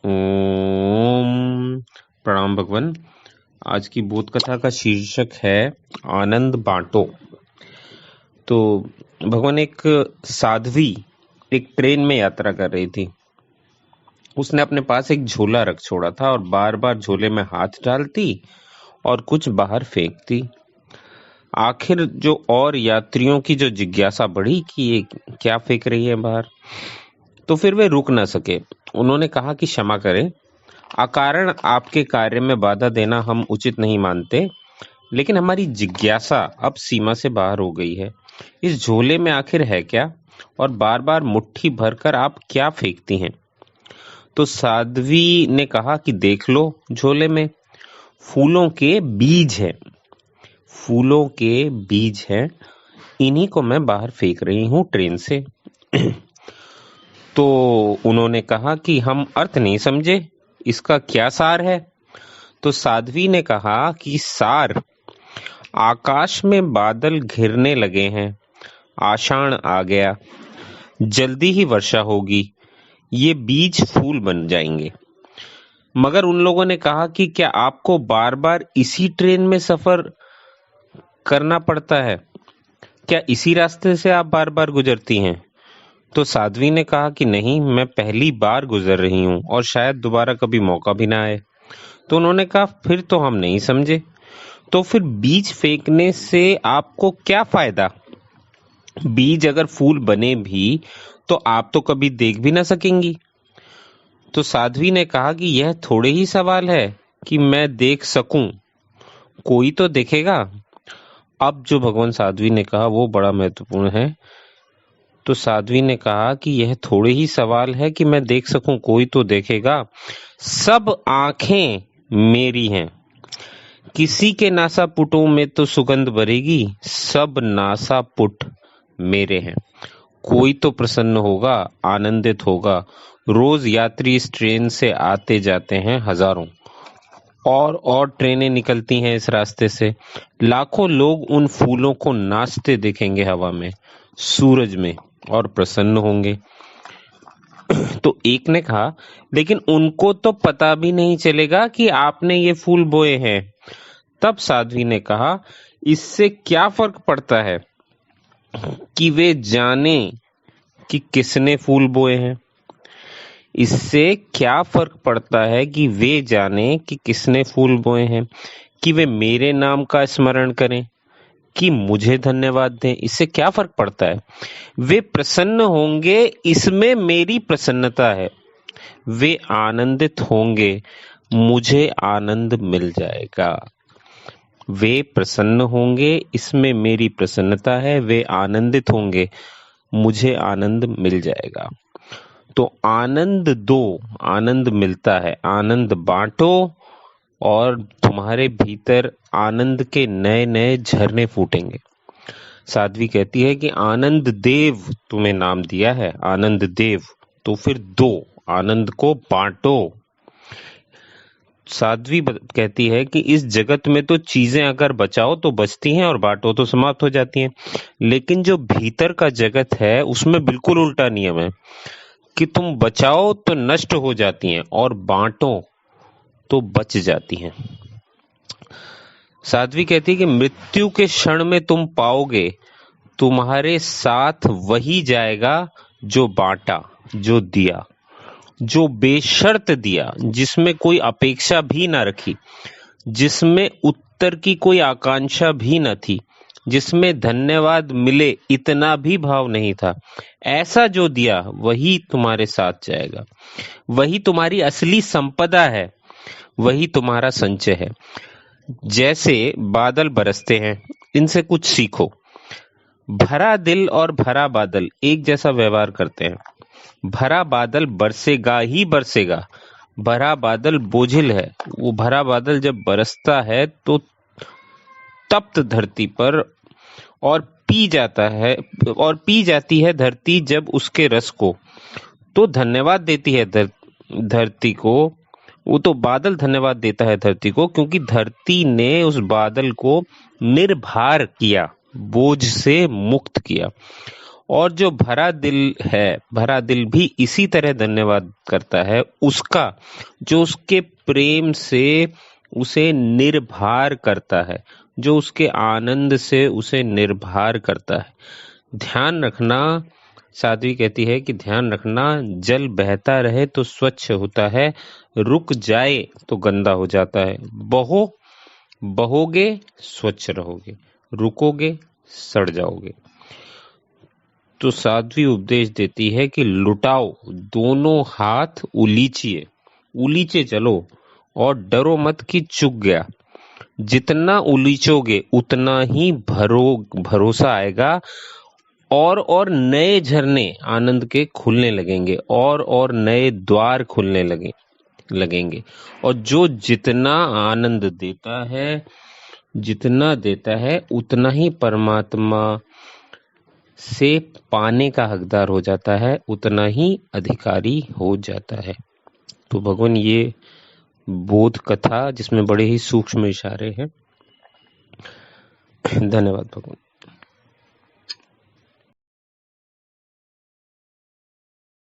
ओम प्रणाम भगवान। आज की बोध कथा का शीर्षक है आनंद बांटो। तो भगवान, एक साध्वी एक ट्रेन में यात्रा कर रही थी। उसने अपने पास एक झोला रख छोड़ा था और बार बार झोले में हाथ डालती और कुछ बाहर फेंकती। आखिर जो और यात्रियों की जो जिज्ञासा बढ़ी कि ये क्या फेंक रही है बाहर, तो फिर वे रुक न सके। उन्होंने कहा कि क्षमा करें, अकारण आपके कार्य में बाधा देना हम उचित नहीं मानते, लेकिन हमारी जिज्ञासा अब सीमा से बाहर हो गई है। इस झोले में आखिर है क्या, और बार बार मुट्ठी भरकर आप क्या फेंकती हैं? तो साध्वी ने कहा कि देख लो, झोले में फूलों के बीज हैं। फूलों के बीज हैं, इन्हीं को मैं बाहर फेंक रही हूँ ट्रेन से। तो उन्होंने कहा कि हम अर्थ नहीं समझे, इसका क्या सार है? तो साध्वी ने कहा कि सार, आकाश में बादल घिरने लगे हैं, आषाढ़ आ गया, जल्दी ही वर्षा होगी, ये बीज फूल बन जाएंगे। मगर उन लोगों ने कहा कि क्या आपको बार बार इसी ट्रेन में सफर करना पड़ता है? क्या इसी रास्ते से आप बार बार गुजरती हैं? तो साध्वी ने कहा कि नहीं, मैं पहली बार गुजर रही हूँ और शायद दोबारा कभी मौका भी ना आए। तो उन्होंने कहा फिर तो हम नहीं समझे। तो फिर बीज फेंकने से आपको क्या फायदा? बीज अगर फूल बने भी तो आप तो कभी देख भी ना सकेंगी। तो साध्वी ने कहा कि यह थोड़े ही सवाल है कि मैं देख सकूं, कोई तो देखेगा। अब जो भगवान साध्वी ने कहा वो बड़ा महत्वपूर्ण है। तो साध्वी ने कहा कि यह थोड़े ही सवाल है कि मैं देख सकूं, कोई तो देखेगा। सब आंखें मेरी हैं, किसी के नासापुटों में तो सुगंध भरेगी, सब नासापुट मेरे हैं। कोई तो प्रसन्न होगा, आनंदित होगा। रोज यात्री इस ट्रेन से आते जाते हैं हजारों, और ट्रेनें निकलती हैं इस रास्ते से। लाखों लोग उन फूलों को नाचते देखेंगे हवा में, सूरज में, और प्रसन्न होंगे। तो एक ने कहा, लेकिन उनको तो पता भी नहीं चलेगा कि आपने ये फूल बोए हैं। तब साध्वी ने कहा, इससे क्या फर्क पड़ता है कि वे जाने कि किसने फूल बोए हैं? इससे क्या फर्क पड़ता है कि वे जाने कि किसने फूल बोए हैं, कि वे मेरे नाम का स्मरण करें, कि मुझे धन्यवाद दें? इससे क्या फर्क पड़ता है? वे प्रसन्न होंगे, इसमें मेरी प्रसन्नता है। वे आनंदित होंगे, मुझे आनंद मिल जाएगा। वे प्रसन्न होंगे, इसमें मेरी प्रसन्नता है। वे आनंदित होंगे, मुझे आनंद मिल जाएगा। तो आनंद दो, आनंद मिलता है। आनंद बांटो और तुम्हारे भीतर आनंद के नए नए झरने फूटेंगे। साध्वी कहती है कि आनंद देव तुम्हें नाम दिया है, आनंद देव, तो फिर दो, आनंद को बांटो। साध्वी कहती है कि इस जगत में तो चीजें अगर बचाओ तो बचती हैं और बांटो तो समाप्त हो जाती हैं, लेकिन जो भीतर का जगत है उसमें बिल्कुल उल्टा नियम है कि तुम बचाओ तो नष्ट हो जाती हैं और बांटो तो बच जाती हैं। साध्वी कहती है कि मृत्यु के क्षण में तुम पाओगे तुम्हारे साथ वही जाएगा जो बांटा, जो दिया, जो बेशर्त दिया, जिसमें कोई अपेक्षा भी ना रखी, जिसमें उत्तर की कोई आकांक्षा भी न थी, जिसमें धन्यवाद मिले इतना भी भाव नहीं था। ऐसा जो दिया वही तुम्हारे साथ जाएगा, वही तुम्हारी असली संपदा है, वही तुम्हारा संचय है। जैसे बादल बरसते हैं, इनसे कुछ सीखो। भरा दिल और भरा बादल एक जैसा व्यवहार करते हैं। भरा बादल बरसेगा ही बरसेगा। भरा बादल बोझिल है। वो भरा बादल जब बरसता है तो तप्त धरती पर और पी जाता है, और पी जाती है धरती जब उसके रस को। तो धन्यवाद देती है धरती को। वो तो बादल धन्यवाद देता है धरती को, क्योंकि धरती ने उस बादल को निर्भार किया, बोझ से मुक्त किया। और जो भरा दिल है, भरा दिल भी इसी तरह धन्यवाद करता है उसका, जो उसके प्रेम से उसे निर्भर करता है, जो उसके आनंद से उसे निर्भर करता है। ध्यान रखना, साध्वी कहती है कि ध्यान रखना, जल बहता रहे तो स्वच्छ होता है, रुक जाए तो गंदा हो जाता है। बहोगे स्वच्छ रहोगे, रुकोगे सड़ जाओगे। तो साध्वी उपदेश देती है कि लुटाओ दोनों हाथ, उलीचे चलो और डरो मत कि चूक गया। जितना उलीचोगे उतना ही भरोसा आएगा और नए झरने आनंद के खुलने लगेंगे और नए द्वार खुलने लगेंगे। और जो जितना आनंद देता है उतना ही परमात्मा से पाने का हकदार हो जाता है, उतना ही अधिकारी हो जाता है। तो भगवान ये बोध कथा जिसमें बड़े ही सूक्ष्म इशारे हैं। धन्यवाद भगवान।